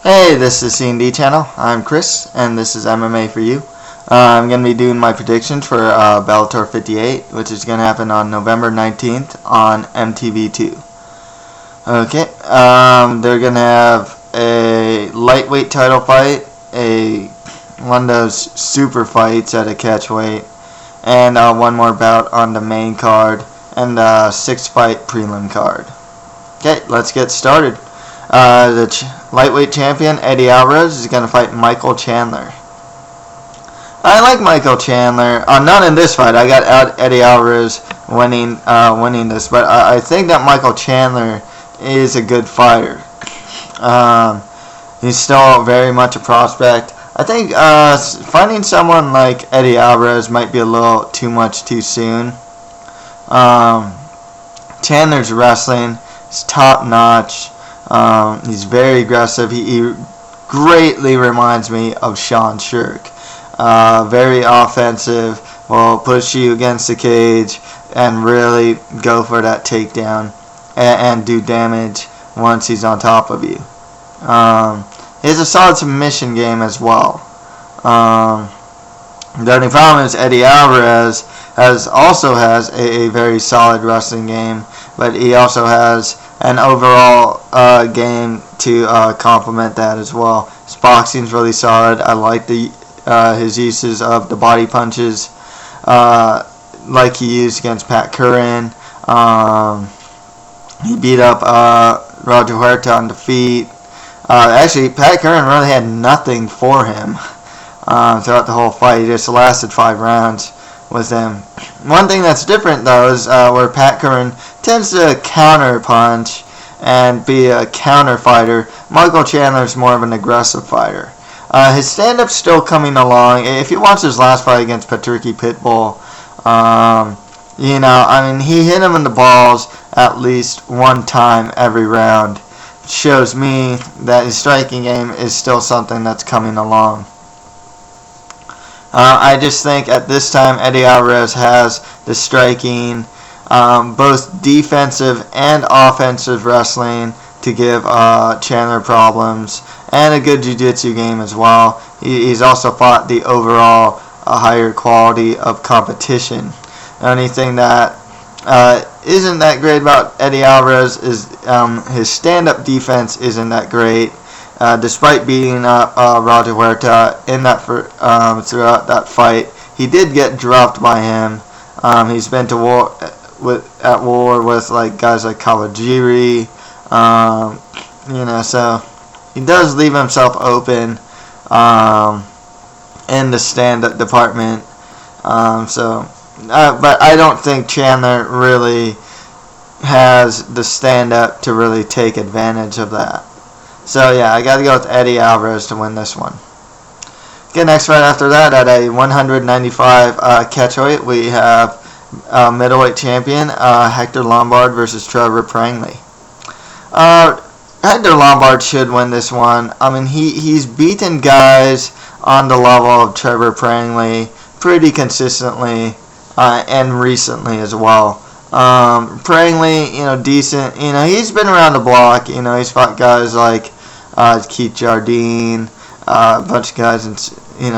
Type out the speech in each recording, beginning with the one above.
Hey, this is C&D channel. I'm Chris, and this is MMA for you. I'm going to be doing my predictions for Bellator 58, which is going to happen on November 19th on MTV2. Okay, they're going to have a lightweight title fight, one of those super fights at a catchweight, and one more bout on the main card, and a 6-fight prelim card. Okay, let's get started. The lightweight champion, Eddie Alvarez, is going to fight Michael Chandler. I like Michael Chandler. Not in this fight. I got Eddie Alvarez winning this, but I think that Michael Chandler is a good fighter. He's still very much a prospect. I think finding someone like Eddie Alvarez might be a little too much too soon. Chandler's wrestling is top notch. He's very aggressive. He greatly reminds me of Sean Shirk. Very offensive, will push you against the cage and really go for that takedown and do damage once he's on top of you. He has a solid submission game as well. The only problem is Eddie Alvarez also has a very solid wrestling game, but he also has an overall game to complement that as well. His boxing's really solid. I like his uses of the body punches, like he used against Pat Curran. He beat up Roger Huerta on the feet. Actually, Pat Curran really had nothing for him throughout the whole fight. He just lasted 5 rounds with him. One thing that's different, though, is where Pat Curran tends to counter punch and be a counter fighter. Michael Chandler's more of an aggressive fighter. His stand-up's still coming along. If you watch his last fight against Patricky Pitbull, he hit him in the balls at least one time every round. It shows me that his striking game is still something that's coming along. I just think at this time Eddie Alvarez has the striking, both defensive and offensive wrestling to give Chandler problems, and a good jiu-jitsu game as well. He's also fought the overall higher quality of competition. The only thing that isn't that great about Eddie Alvarez is his stand-up defense isn't that great. Despite beating up Roger Huerta in that throughout that fight, he did get dropped by him. He's been at war with guys like Kawajiri, so he does leave himself open in the stand-up department. But I don't think Chandler really has the stand-up to really take advantage of that. So yeah, I got to go with Eddie Alvarez to win this one. Okay, next fight after that, at a 195 catchweight, we have middleweight champion Hector Lombard versus Trevor Prangley. Hector Lombard should win this one. I mean, he's beaten guys on the level of Trevor Prangley pretty consistently and recently as well. Prangley, decent. He's been around the block. He's fought guys like Keith Jardine, a bunch of guys in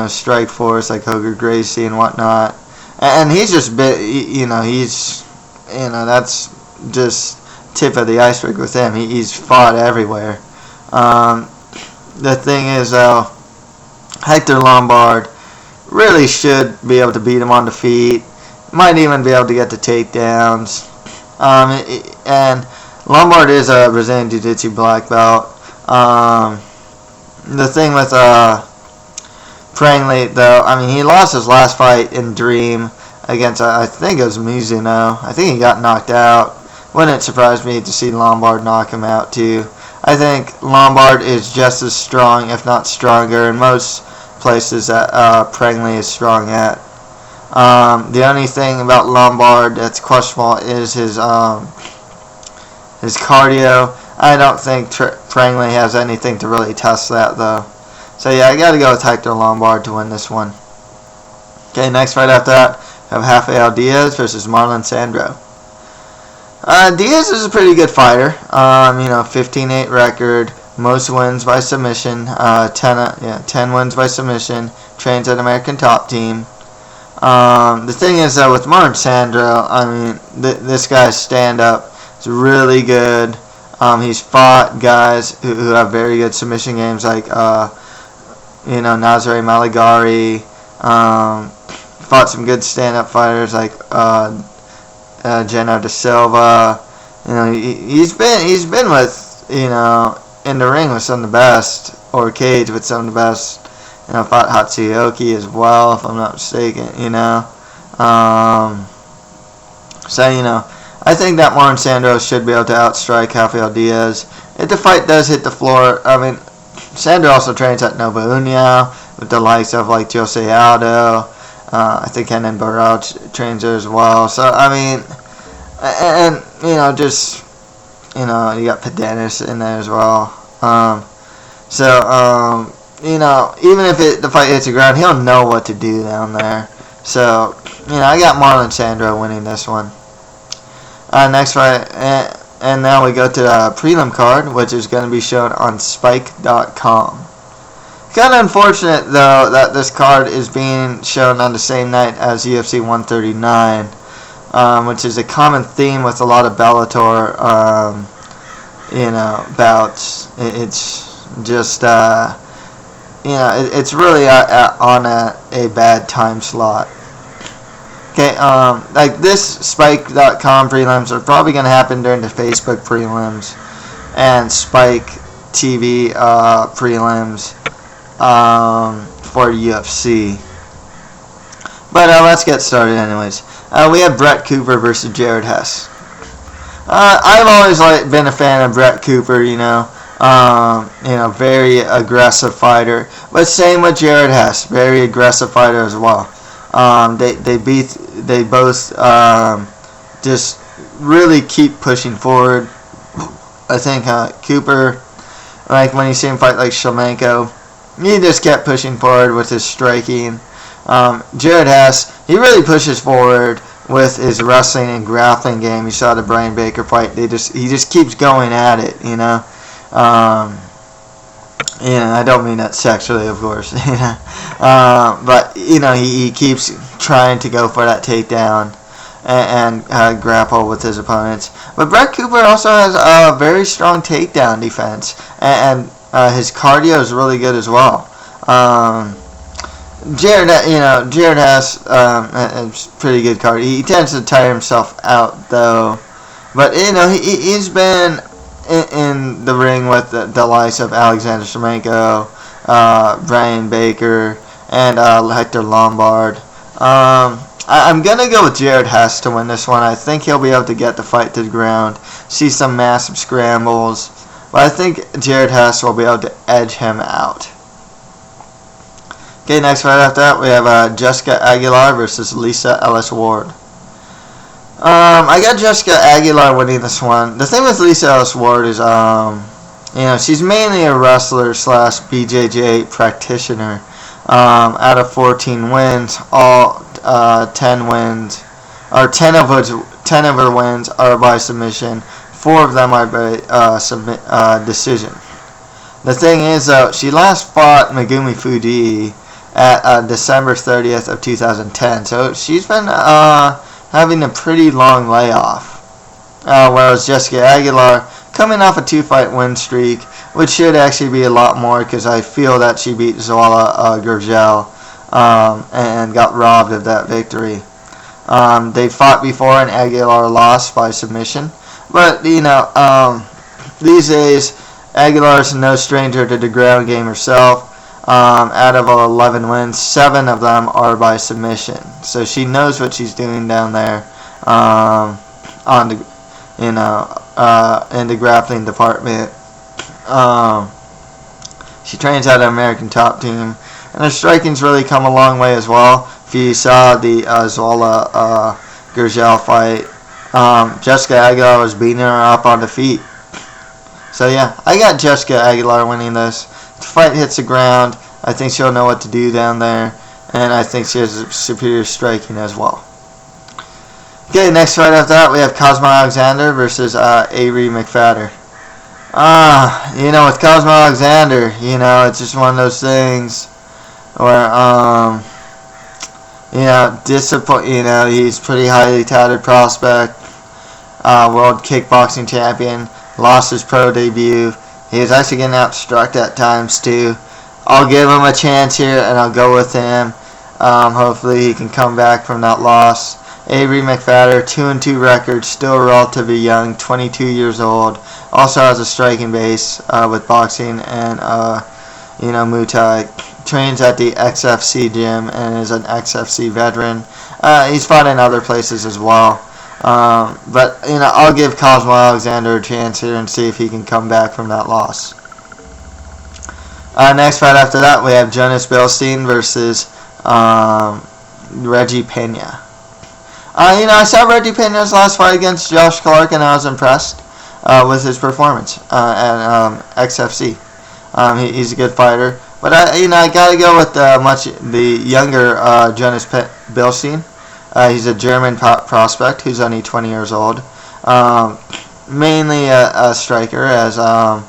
Strike Force like Hoger Gracie and whatnot. And he's just that's just tip of the iceberg with him. He's fought everywhere. The thing is, though, Hector Lombard really should be able to beat him on the feet. Might even be able to get the takedowns. And Lombard is a Brazilian Jiu-Jitsu black belt. The thing with Prangley, though, he lost his last fight in Dream against, I think it was Mizuno. I think he got knocked out. Wouldn't surprise me to see Lombard knock him out, too. I think Lombard is just as strong, if not stronger, in most places that Prangley is strong at. The only thing about Lombard that's questionable is his cardio. I don't think Prangley has anything to really test that, though. So yeah, I got to go with Hector Lombard to win this one. Okay, next fight after that, we have Rafael Dias versus Marlon Sandro. Diaz is a pretty good fighter. 15-8 record. most wins by submission, 10 wins by submission, trains at American Top Team. The thing is, though, with Marlon Sandro, I mean, this guy's stand-up is really good. He's fought guys who have very good submission games, like, Nazare Maligari. Fought some good stand-up fighters, like, Geno da Silva. He's been with, in the ring with some of the best, or cage with some of the best. Fought Hatsuyoki as well, if I'm not mistaken. I think that Marlon Sandro should be able to outstrike Rafael Dias. If the fight does hit the floor, I mean, Sandro also trains at Nova União with the likes of like Jose Aldo. I think Kenan Barrow trains there as well. So I mean, and you got Pedenis in there as well. Even if the fight hits the ground, he'll know what to do down there. So, I got Marlon Sandro winning this one. Next fight, and now we go to the prelim card, which is going to be shown on Spike.com. Kind of unfortunate, though, that this card is being shown on the same night as UFC 139, which is a common theme with a lot of Bellator, bouts. It's just, it's really on a bad time slot. Okay, like this Spike.com prelims are probably going to happen during the Facebook prelims and Spike TV prelims for UFC. But let's get started anyways. We have Brett Cooper versus Jared Hess. I've always been a fan of Brett Cooper, very aggressive fighter. But same with Jared Hess, very aggressive fighter as well. They both just really keep pushing forward. I think Cooper, like when you see him fight like Shlemenko, he just kept pushing forward with his striking. Jared Hess, he really pushes forward with his wrestling and grappling game. You saw the Brian Baker fight. He just keeps going at it, I don't mean that sexually, of course, but he keeps trying to go for that takedown and grapple with his opponents. But Brett Cooper also has a very strong takedown defense, and his cardio is really good as well. Jared Hess has pretty good cardio. He tends to tire himself out though, but he's been in the ring with the likes of Alexander Shlemenko, Brian Baker, and Hector Lombard. I'm going to go with Jared Hess to win this one. I think he'll be able to get the fight to the ground, see some massive scrambles, but I think Jared Hess will be able to edge him out. Okay, next fight after that, we have Jessica Aguilar versus Lisa Ellis Ward. I got Jessica Aguilar winning this one. The thing with Lisa Ellis Ward is, she's mainly a wrestler / BJJ practitioner. Out of 14 wins, all 10 wins, or 10 of her wins are by submission. 4 of them are by decision. The thing is, though, she last fought Megumi Fujii at December 30th of 2010. So she's been having a pretty long layoff. Whereas Jessica Aguilar, coming off a 2-fight win streak, which should actually be a lot more because I feel that she beat Zoila Gurgel and got robbed of that victory. They fought before and Aguilar lost by submission. But, these days, Aguilar's no stranger to the ground game herself. Out of 11 wins, 7 of them are by submission. So she knows what she's doing down there in the grappling department. She trains at an American Top Team, and her striking's really come a long way as well. If you saw the Zoila Gurgel fight, Jessica Aguilar was beating her up on the feet. So yeah, I got Jessica Aguilar winning this. If the fight hits the ground, I think she'll know what to do down there, and I think she has superior striking as well. Okay, next fight after that, we have Cosmo Alexander versus Avery McFadder. With Cosmo Alexander, it's just one of those things where, disappoint. He's pretty highly touted prospect, world kickboxing champion, lost his pro debut. He was actually getting outstruck at times too. I'll give him a chance here, and I'll go with him. Hopefully he can come back from that loss. Avery McFadder, 2-2 record, still relatively young, 22 years old. Also has a striking base with boxing and Muay Thai. Trains at the XFC gym and is an XFC veteran. He's fought in other places as well. But I'll give Cosmo Alexander a chance here and see if he can come back from that loss. Next fight after that, we have Jonas Bilstein versus Reggie Pena. I saw Reggie Pena's last fight against Josh Clark, and I was impressed with his performance at XFC. He's a good fighter, but I gotta go with the younger Jonas Bilstein. He's a German prospect who's only 20 years old. Mainly a striker, as all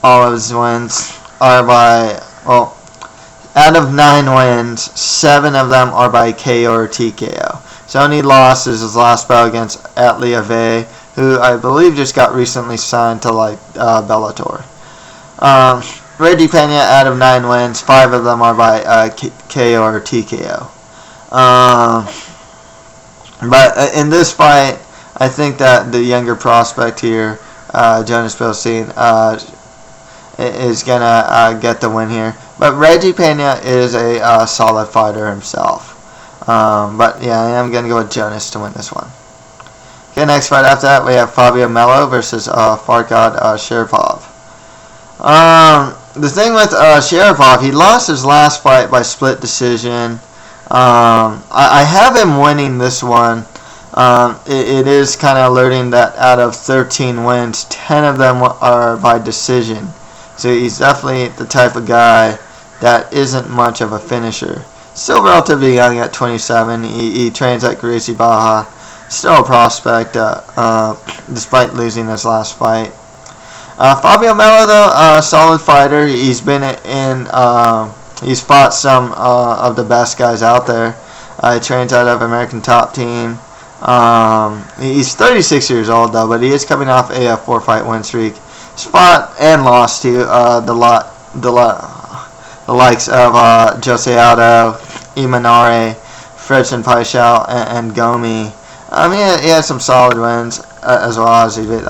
of his wins are by, out of 9 wins, 7 of them are by KO or TKO. His only loss is his last bout against Atli Ave, who I believe just got recently signed to Bellator. Reggie Pena, out of 9 wins, 5 of them are by KO or TKO. But in this fight, I think that the younger prospect here, Jonas Bilstein, is going to get the win here. But Reggie Pena is a solid fighter himself. But yeah, I am going to go with Jonas to win this one. Okay, next fight after that, we have Fabio Melo versus Farkhad Sharipov. The thing with Sharipov, he lost his last fight by split decision. I have him winning this one. It is kind of alerting that out of 13 wins, 10 of them are by decision. So he's definitely the type of guy that isn't much of a finisher. Still relatively young at 27. He trains at Gracie Barra. Still a prospect, despite losing his last fight. Fabio Melo, though, a solid fighter. He's been he's fought some of the best guys out there. He trains out of American Top Team. He's 36 years old, though, but he is coming off a 4-fight win streak. He's fought and lost to the likes of Jose Aldo, Imanare, Fredson Paixão, and Gomi. He has some solid wins, as well as he beat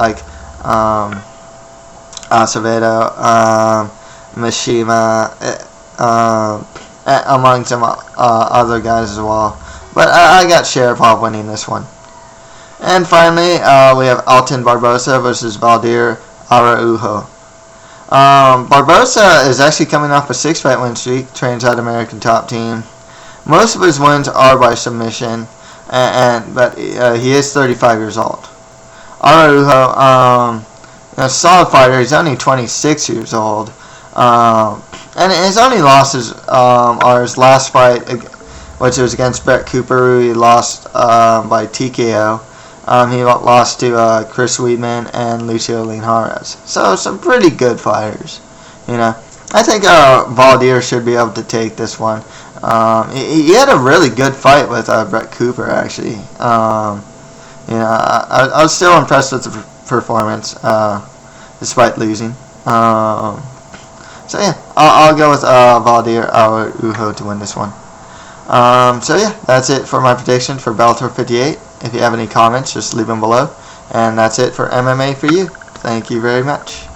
Acevedo, Mishima, among some other guys as well. But I got Sharipov winning this one. And finally, we have Alton Barbosa versus Valdir Araujo. Barbosa is actually coming off a 6-fight win streak, trains at American Top Team. Most of his wins are by submission, but he is 35 years old. Araujo, a solid fighter. He's only 26 years old. And his only losses are his last fight, which was against Brett Cooper, who he lost by TKO. He lost to Chris Weidman and Lucio Linares. So some pretty good fighters. I think Valdir should be able to take this one. He had a really good fight with Brett Cooper, actually. I was still impressed with the performance, despite losing. So yeah, I'll go with Valdir Araujo to win this one. So yeah, that's it for my prediction for Bellator 58. If you have any comments, just leave them below. And that's it for MMA for you. Thank you very much.